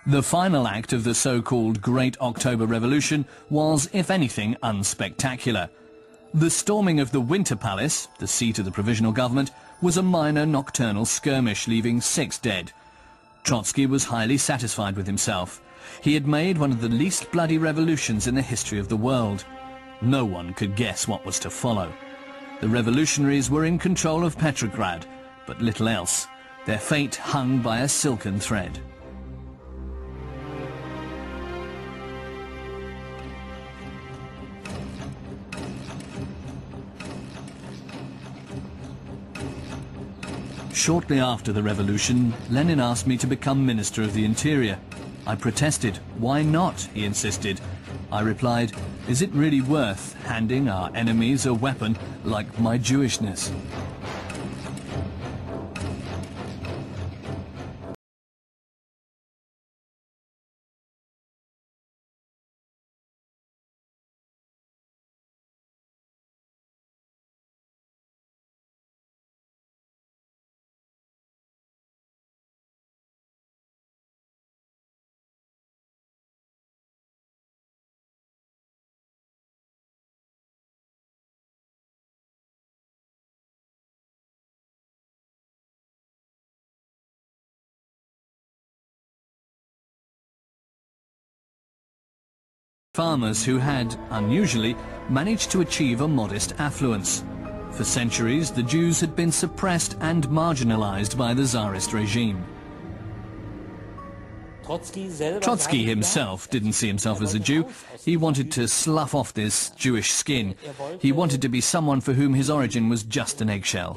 The final act of the so-called Great October Revolution was, if anything, unspectacular. The storming of the Winter Palace, the seat of the provisional government, was a minor nocturnal skirmish, leaving 6 dead. Trotsky was highly satisfied with himself. He had made one of the least bloody revolutions in the history of the world. No one could guess what was to follow. The revolutionaries were in control of Petrograd, but little else. Their fate hung by a silken thread. Shortly after the revolution, Lenin asked me to become Minister of the Interior. I protested. Why not? He insisted. I replied, is it really worth handing our enemies a weapon like my Jewishness? Farmers who had, unusually, managed to achieve a modest affluence. For centuries, the Jews had been suppressed and marginalized by the Tsarist regime. Trotsky himself didn't see himself as a Jew. He wanted to slough off this Jewish skin. He wanted to be someone for whom his origin was just an eggshell.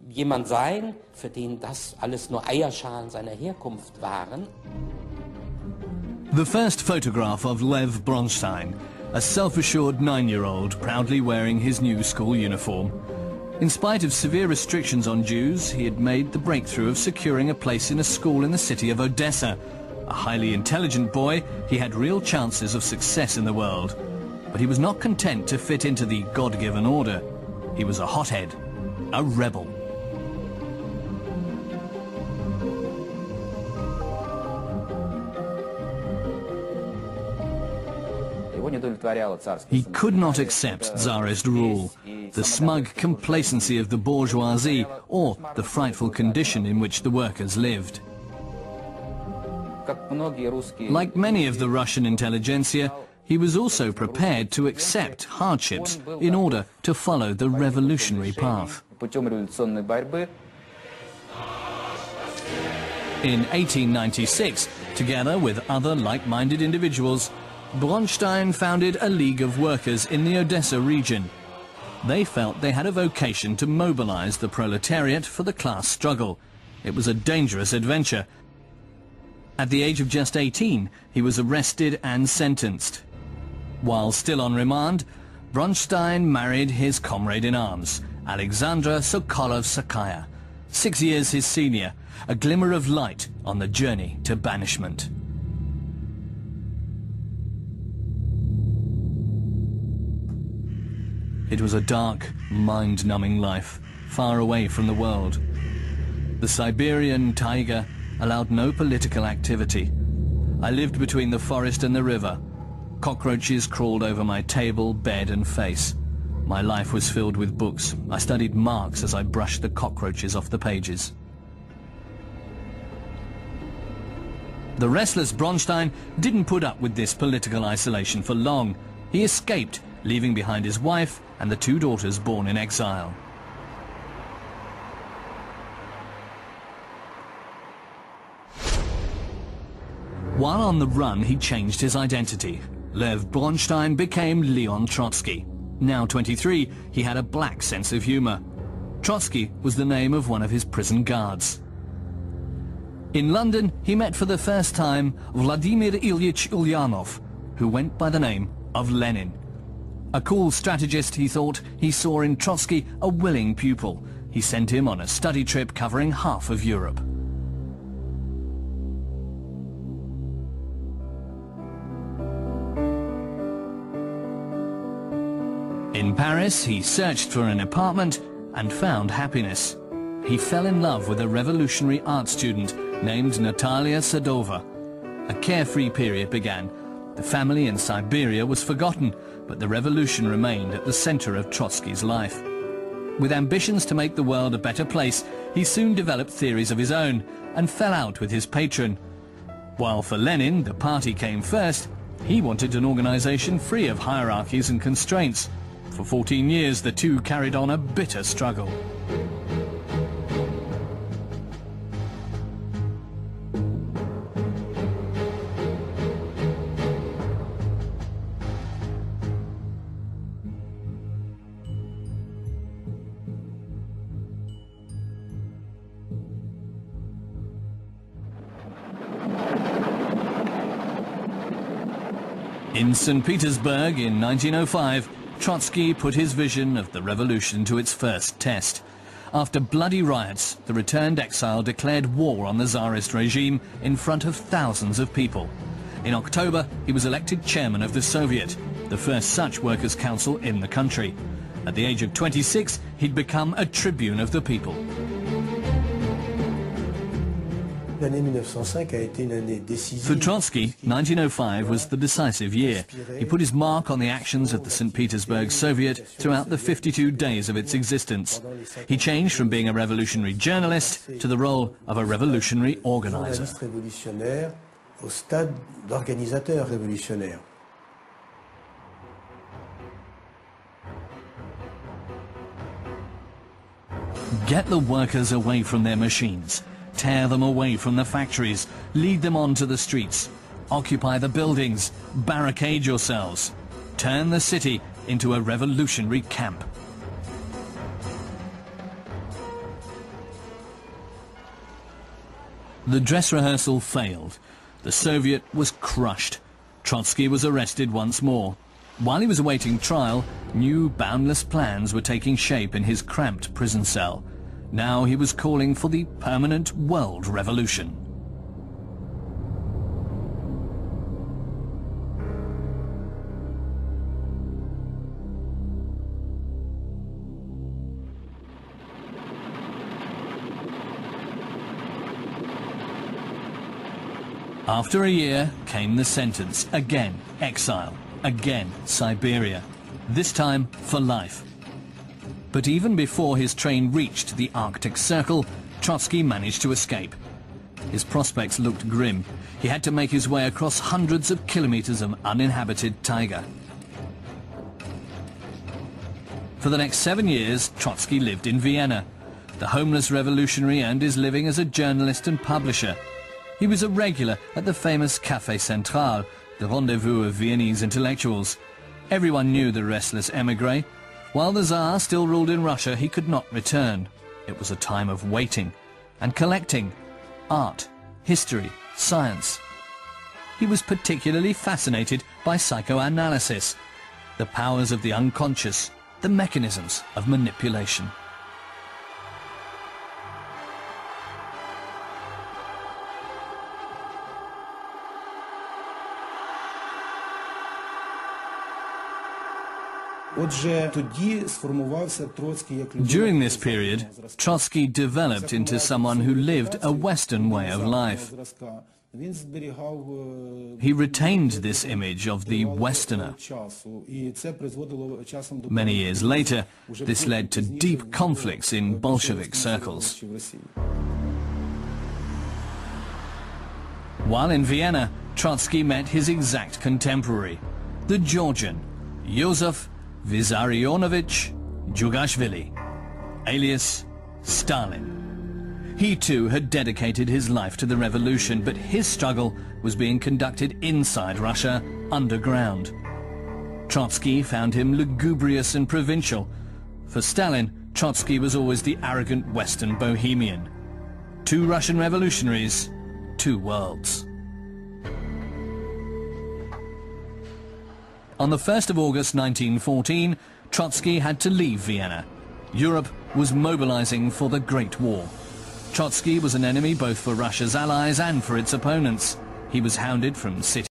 Jemand sein, für den das alles nur Eierschalen seiner Herkunft waren. The first photograph of Lev Bronstein, a self-assured 9-year-old proudly wearing his new school uniform. In spite of severe restrictions on Jews, he had made the breakthrough of securing a place in a school in the city of Odessa. A highly intelligent boy, he had real chances of success in the world. But he was not content to fit into the God-given order. He was a hothead, a rebel. He could not accept Tsarist rule, the smug complacency of the bourgeoisie, or the frightful condition in which the workers lived. Like many of the Russian intelligentsia, he was also prepared to accept hardships in order to follow the revolutionary path. In 1896, together with other like-minded individuals, Bronstein founded a League of Workers in the Odessa region. They felt they had a vocation to mobilize the proletariat for the class struggle. It was a dangerous adventure. At the age of just 18, he was arrested and sentenced. While still on remand, Bronstein married his comrade in arms, Alexandra Sokolov-Sakaya, 6 years his senior, a glimmer of light on the journey to banishment. It was a dark, mind-numbing life, far away from the world. The Siberian taiga allowed no political activity. I lived between the forest and the river. Cockroaches crawled over my table, bed and face. My life was filled with books. I studied Marx as I brushed the cockroaches off the pages. The restless Bronstein didn't put up with this political isolation for long. He escaped, leaving behind his wife and the 2 daughters born in exile. While on the run, he changed his identity. Lev Bronstein became Leon Trotsky. Now 23, he had a black sense of humor. Trotsky was the name of one of his prison guards. In London, he met for the first time Vladimir Ilyich Ulyanov, who went by the name of Lenin. A cool strategist, he thought, he saw in Trotsky a willing pupil. He sent him on a study trip covering half of Europe. In Paris, he searched for an apartment and found happiness. He fell in love with a revolutionary art student named Natalia Sadova. A carefree period began. The family in Siberia was forgotten, but the revolution remained at the center of Trotsky's life. With ambitions to make the world a better place, he soon developed theories of his own and fell out with his patron. While for Lenin the party came first, he wanted an organization free of hierarchies and constraints. For 14 years the two carried on a bitter struggle. In St. Petersburg in 1905, Trotsky put his vision of the revolution to its first test. After bloody riots, the returned exile declared war on the Tsarist regime in front of thousands of people. In October, he was elected chairman of the Soviet, the first such workers' council in the country. At the age of 26, he'd become a tribune of the people. For Trotsky, 1905 was the decisive year. He put his mark on the actions of the St. Petersburg Soviet throughout the 52 days of its existence. He changed from being a revolutionary journalist to the role of a revolutionary organizer. Get the workers away from their machines. Tear them away from the factories, lead them onto the streets, occupy the buildings, barricade yourselves, turn the city into a revolutionary camp. The dress rehearsal failed. The Soviet was crushed. Trotsky was arrested once more. While he was awaiting trial, new boundless plans were taking shape in his cramped prison cell. Now he was calling for the permanent world revolution. After a year came the sentence. Again, exile. Again, Siberia. This time for life. But even before his train reached the Arctic Circle, Trotsky managed to escape. His prospects looked grim. He had to make his way across hundreds of kilometers of uninhabited taiga. For the next 7 years, Trotsky lived in Vienna. The homeless revolutionary earned his living as a journalist and publisher. He was a regular at the famous Café Central, the rendezvous of Viennese intellectuals. Everyone knew the restless émigré. While the Tsar still ruled in Russia, he could not return. It was a time of waiting and collecting art, history, science. He was particularly fascinated by psychoanalysis, the powers of the unconscious, the mechanisms of manipulation. During this period, Trotsky developed into someone who lived a Western way of life. He retained this image of the Westerner. Many years later, this led to deep conflicts in Bolshevik circles. While in Vienna, Trotsky met his exact contemporary, the Georgian, Joseph Vissarionovich Djugashvili, alias Stalin. He too had dedicated his life to the revolution, but his struggle was being conducted inside Russia, underground. Trotsky found him lugubrious and provincial. For Stalin, Trotsky was always the arrogant Western bohemian. Two Russian revolutionaries, two worlds. On the 1st of August 1914, Trotsky had to leave Vienna. Europe was mobilizing for the Great War. Trotsky was an enemy both for Russia's allies and for its opponents. He was hounded from city